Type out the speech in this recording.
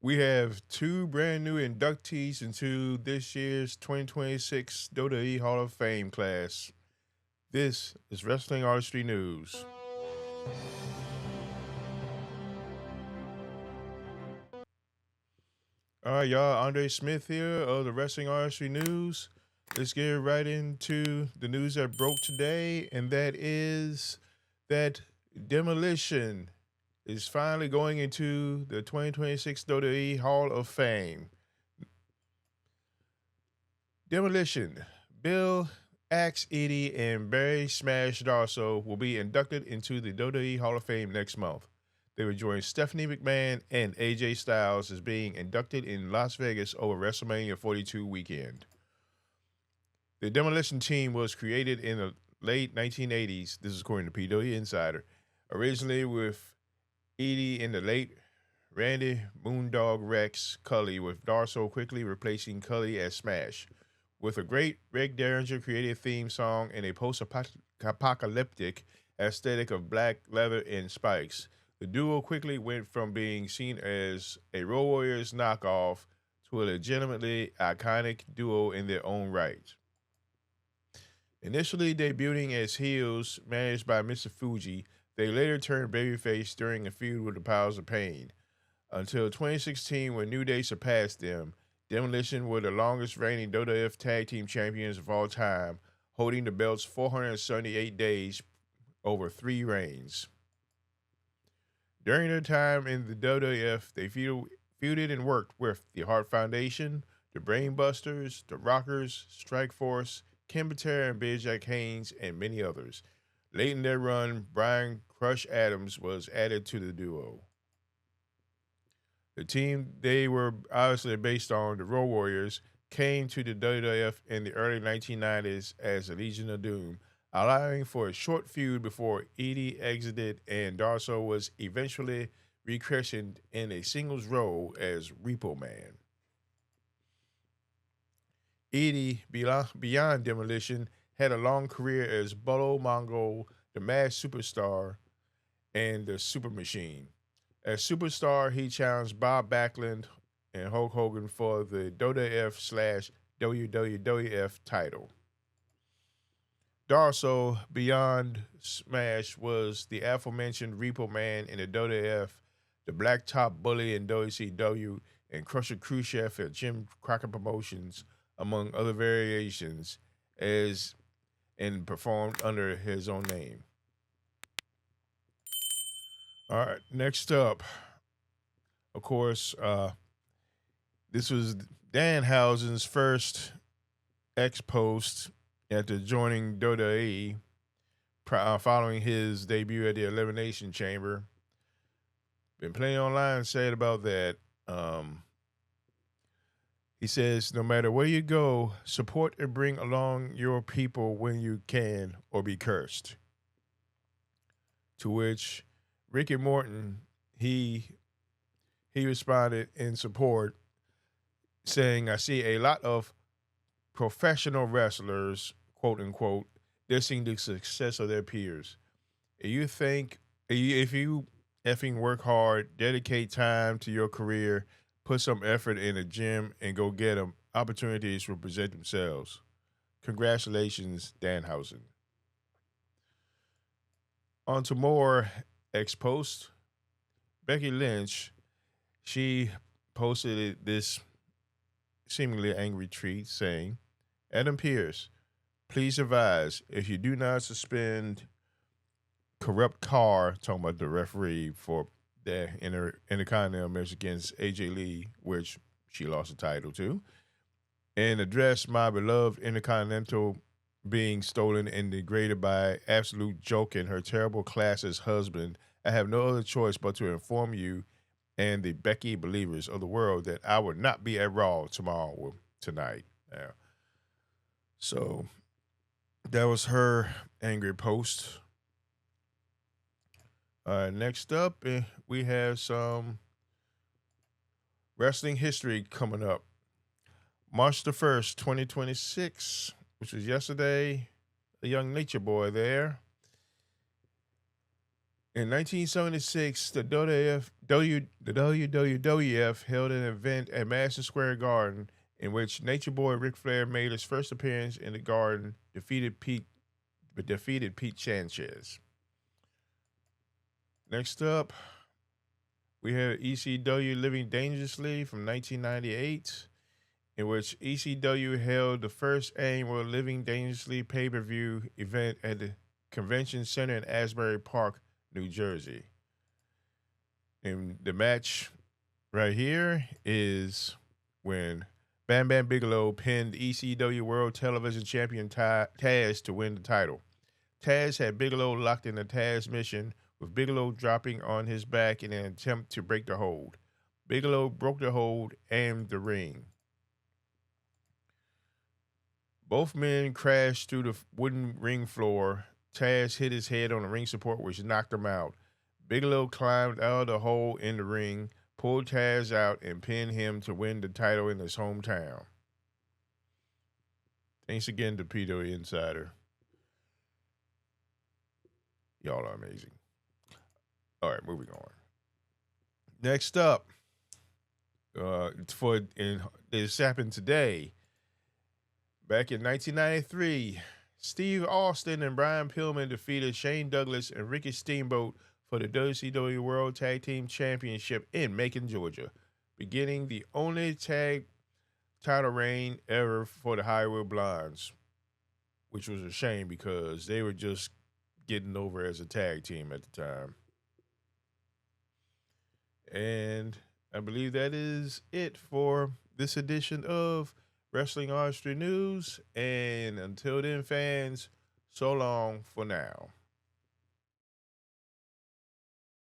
We have two brand new inductees into this year's 2026 WWE Hall of Fame class. This is Wrestling Artistry News. All right, y'all. Andre Smith here of the Wrestling Artistry News. Let's get right into the news that broke today, and that is that Demolition is finally going into the 2026 WWE Hall of Fame. Demolition, Bill, Axe Edie, and Barry Smash Darso will be inducted into the WWE Hall of Fame next month. They will join Stephanie McMahon and AJ Styles as being inducted in Las Vegas over WrestleMania 42 weekend. The Demolition team was created in the late 1980s. This is according to PW Insider. Originally with Edie in the late Randy Moondog Rex Cully, with Darso quickly replacing Cully as Smash. With a great Rick Derringer created theme song and a post-apocalyptic aesthetic of black leather and spikes, the duo quickly went from being seen as a Road Warriors knockoff to a legitimately iconic duo in their own right. Initially debuting as heels managed by Mr. Fuji, they later turned babyface during a feud with the Powers of Pain. Until 2016, when New Day surpassed them, Demolition were the longest reigning WWF Tag Team Champions of all time, holding the belts 478 days over 3 reigns. During their time in the WWF, they feuded and worked with the Hart Foundation, the Brainbusters, the Rockers, Strike Force, Ken Patera and Big Jack Haynes, and many others. Late in their run, Brian Crush Adams was added to the duo. The team they were obviously based on, the Road Warriors, came to the WWF in the early 1990s as the Legion of Doom, allowing for a short feud before Edie exited and Darso was eventually rechristened in a singles role as Repo Man. Edie, beyond Demolition, had a long career as Bolo Mongol, the Masked Superstar, and the Super Machine. As Superstar, he challenged Bob Backlund and Hulk Hogan for the WWF/WWF title. Darso, beyond Smash, was the aforementioned Repo Man in the WWF, the Blacktop Bully in WCW, and Crusher Khrushchev at Jim Crockett Promotions, among other variations, as and performed under his own name. All right, next up, of course, this was Danhausen's first ex-post after joining WWE following his debut at the Elimination Chamber. Been plenty online said about that. He says, no matter where you go, support and bring along your people when you can, or be cursed. To which Ricky Morton, he responded in support, saying, I see a lot of professional wrestlers, quote unquote, dissing the success of their peers. If you effing work hard, dedicate time to your career, put some effort in the gym, and go get them, opportunities will present themselves. Congratulations, Danhausen. On to more ex-posts. Becky Lynch, she posted this seemingly angry tweet saying, Adam Pearce, please advise, if you do not suspend Corrupt Carr, talking about the referee for the Intercontinental match against AJ Lee, which she lost the title to, and address my beloved Intercontinental being stolen and degraded by Absolute Joke and her terrible classist husband, I have no other choice but to inform you and the Becky believers of the world that I will not be at Raw tonight. Yeah. So that was her angry post. Next up, we have some wrestling history coming up. March the 1st, 2026, which was yesterday, a young nature boy there In 1976, the WWF held an event at Madison Square Garden in which Nature Boy Ric Flair made his first appearance in the Garden, defeated Pete Sanchez. Next up, we have ECW Living Dangerously from 1998, in which ECW held the first annual Living Dangerously pay-per-view event at the Convention Center in Asbury Park, New Jersey. And the match right here is when Bam Bam Bigelow pinned ECW World Television Champion Taz to win the title. Taz had Bigelow locked in a Taz mission, with Bigelow dropping on his back in an attempt to break the hold. Bigelow broke the hold and the ring. Both men crashed through the wooden ring floor. Taz hit his head on the ring support, which knocked him out. Bigelow climbed out of the hole in the ring, pulled Taz out, and pinned him to win the title in his hometown. Thanks again to Peter Insider. Y'all are amazing. All right, moving on. Next up, this happened today. Back in 1993, Steve Austin and Brian Pillman defeated Shane Douglas and Ricky Steamboat for the WCW World Tag Team Championship in Macon, Georgia, beginning the only tag title reign ever for the Hollywood Blondes, which was a shame because they were just getting over as a tag team at the time. And I believe that is it for this edition of Wrestling Artistry News. And until then, fans, so long for now.